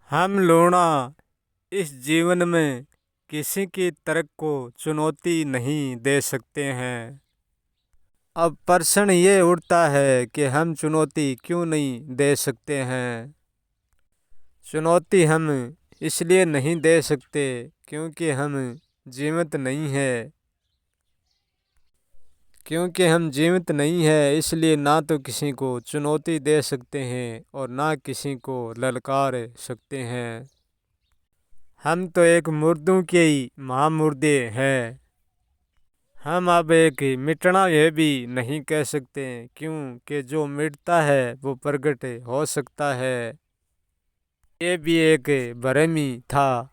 हम लूणा इस जीवन में किसी की तर्क को चुनौती नहीं दे सकते हैं। अब प्रश्न ये उठता है कि हम चुनौती क्यों नहीं दे सकते हैं। चुनौती हम इसलिए नहीं दे सकते क्योंकि हम जीवित नहीं है। क्योंकि हम जीवित नहीं है इसलिए ना तो किसी को चुनौती दे सकते हैं और ना किसी को ललकार सकते हैं। हम तो एक मुर्दों के ही महामुर्दे हैं। हम अब एक मिटना यह भी नहीं कह सकते क्योंकि जो मिटता है वो प्रगट हो सकता है। ये भी एक भ्रम ही था।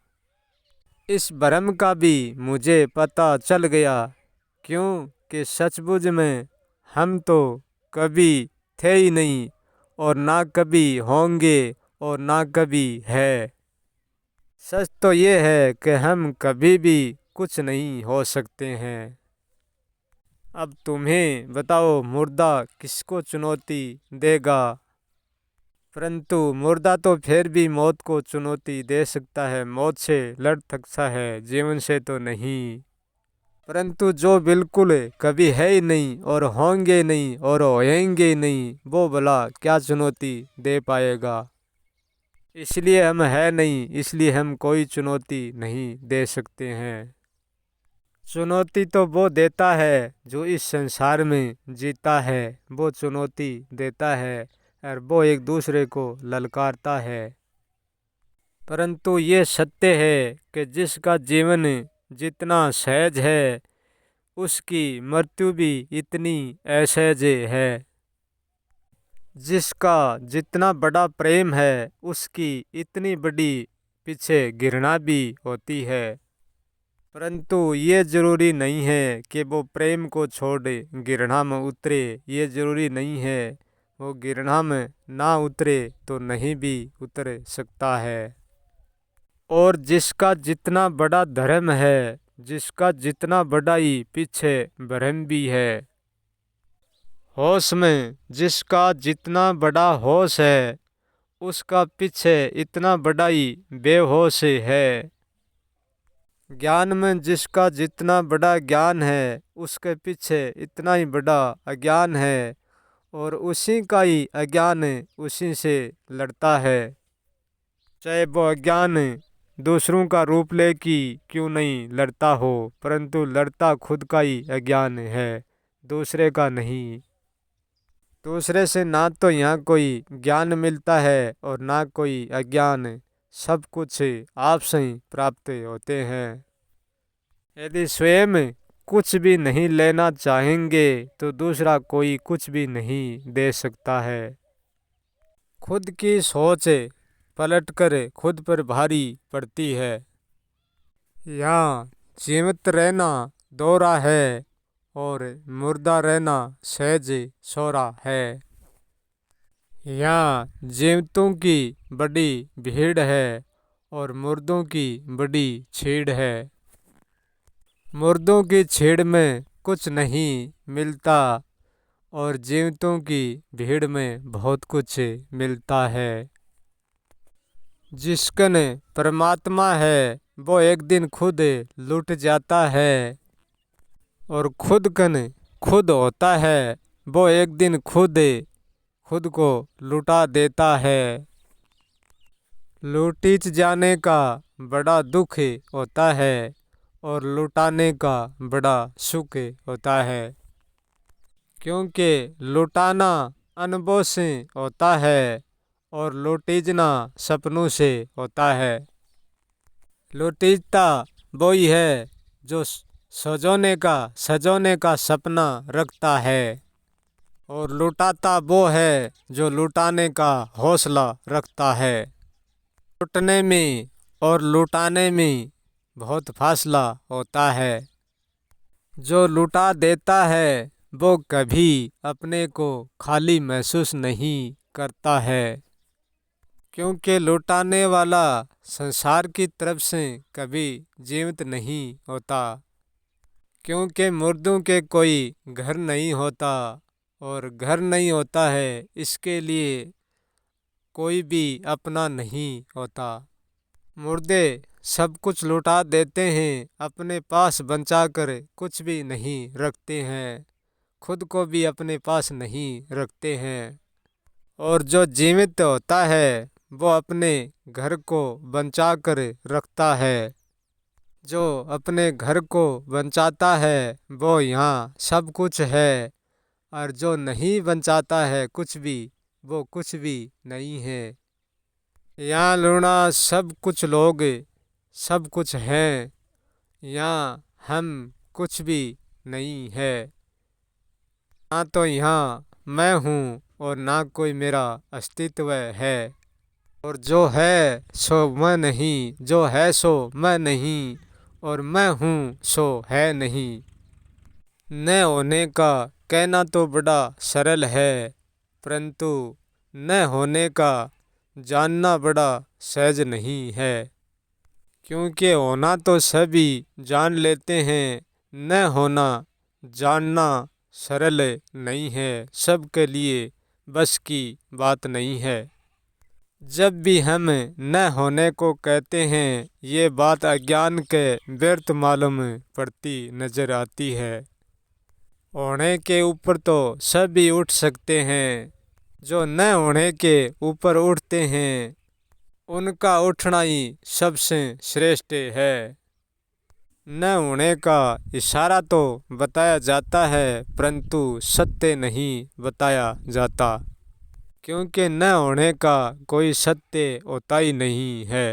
इस भ्रम का भी मुझे पता चल गया क्योंकि सचमुच में हम तो कभी थे ही नहीं और ना कभी होंगे और ना कभी है। सच तो ये है कि हम कभी भी कुछ नहीं हो सकते हैं। अब तुम्हें बताओ मुर्दा किसको चुनौती देगा। परंतु मुर्दा तो फिर भी मौत को चुनौती दे सकता है, मौत से लड़ सकता है, जीवन से तो नहीं। परंतु जो बिल्कुल कभी है ही नहीं और होंगे नहीं और होएंगे नहीं वो भला क्या चुनौती दे पाएगा। इसलिए हम है नहीं, इसलिए हम कोई चुनौती नहीं दे सकते हैं। चुनौती तो वो देता है जो इस संसार में जीता है, वो चुनौती देता है और वो एक दूसरे को ललकारता है। परंतु ये सत्य है कि जिसका जीवन जितना सहज है उसकी मृत्यु भी इतनी असहज है। जिसका जितना बड़ा प्रेम है उसकी इतनी बड़ी पीछे घृणा भी होती है। परंतु ये जरूरी नहीं है कि वो प्रेम को छोड़ घृणा में उतरे, ये जरूरी नहीं है। वो घृणा में ना उतरे तो नहीं भी उतर सकता है। और जिसका जितना बड़ा धर्म है, जिसका जितना बड़ा ही पीछे भ्रम भी है। होश में जिसका जितना बड़ा होश है उसका पीछे इतना बड़ा ही बेहोश है। ज्ञान में जिसका जितना बड़ा ज्ञान है उसके पीछे इतना ही बड़ा अज्ञान है और उसी का ही अज्ञान उसी से लड़ता है। चाहे वो अज्ञान दूसरों का रूप ले कि क्यों नहीं लड़ता हो, परंतु लड़ता खुद का ही अज्ञान है, दूसरे का नहीं। दूसरे से ना तो यहाँ कोई ज्ञान मिलता है और ना कोई अज्ञान, सब कुछ आप से ही प्राप्त होते हैं। यदि स्वयं कुछ भी नहीं लेना चाहेंगे तो दूसरा कोई कुछ भी नहीं दे सकता है। खुद की सोच पलट कर खुद पर भारी पड़ती है। यहाँ जीवित रहना दोहरा है और मुर्दा रहना सहज सोरा है। यहाँ जीवितों की बड़ी भीड़ है और मुर्दों की बड़ी छीड़ है। मुर्दों की छीड़ में कुछ नहीं मिलता और जीवितों की भीड़ में बहुत कुछ मिलता है। जिसकन परमात्मा है वो एक दिन खुद लुट जाता है और खुद कन खुद होता है वो एक दिन खुद खुद को लुटा देता है। लूटीच जाने का बड़ा दुख होता है और लुटाने का बड़ा सुख होता है। क्योंकि लुटाना अनुभव से होता है और लुटीजना सपनों से होता है। लुटीजता वही है जो सजोने का सपना रखता है और लुटाता वो है जो लुटाने का हौसला रखता है। लुटने में और लुटाने में बहुत फासला होता है। जो लुटा देता है वो कभी अपने को खाली महसूस नहीं करता है। क्योंकि लुटाने वाला संसार की तरफ से कभी जीवित नहीं होता। क्योंकि मुर्दों के कोई घर नहीं होता और घर नहीं होता है इसके लिए कोई भी अपना नहीं होता। मुर्दे सब कुछ लुटा देते हैं, अपने पास बचा कर कुछ भी नहीं रखते हैं, खुद को भी अपने पास नहीं रखते हैं। और जो जीवित होता है वो अपने घर को बचा कर रखता है। जो अपने घर को बचाता है वो यहाँ सब कुछ है, और जो नहीं बचाता है कुछ भी, वो कुछ भी नहीं है। यहाँ लूना सब कुछ लोग सब कुछ हैं, यहाँ हम कुछ भी नहीं है। ना तो यहाँ मैं हूँ और ना कोई मेरा अस्तित्व है। और जो है सो मैं नहीं, जो है सो मैं नहीं, और मैं हूँ सो है नहीं। न होने का कहना तो बड़ा सरल है, परंतु न होने का जानना बड़ा सहज नहीं है। क्योंकि होना तो सभी जान लेते हैं, न होना जानना सरल नहीं है, सबके लिए बस की बात नहीं है। जब भी हम न होने को कहते हैं, ये बात अज्ञान के व्यर्थ मालूम पड़ती नजर आती है। होने के ऊपर तो सभी उठ सकते हैं, जो न होने के ऊपर उठते हैं उनका उठना ही सबसे श्रेष्ठ है। न होने का इशारा तो बताया जाता है, परंतु सत्य नहीं बताया जाता, क्योंकि न होने का कोई सत्य होता ही नहीं है।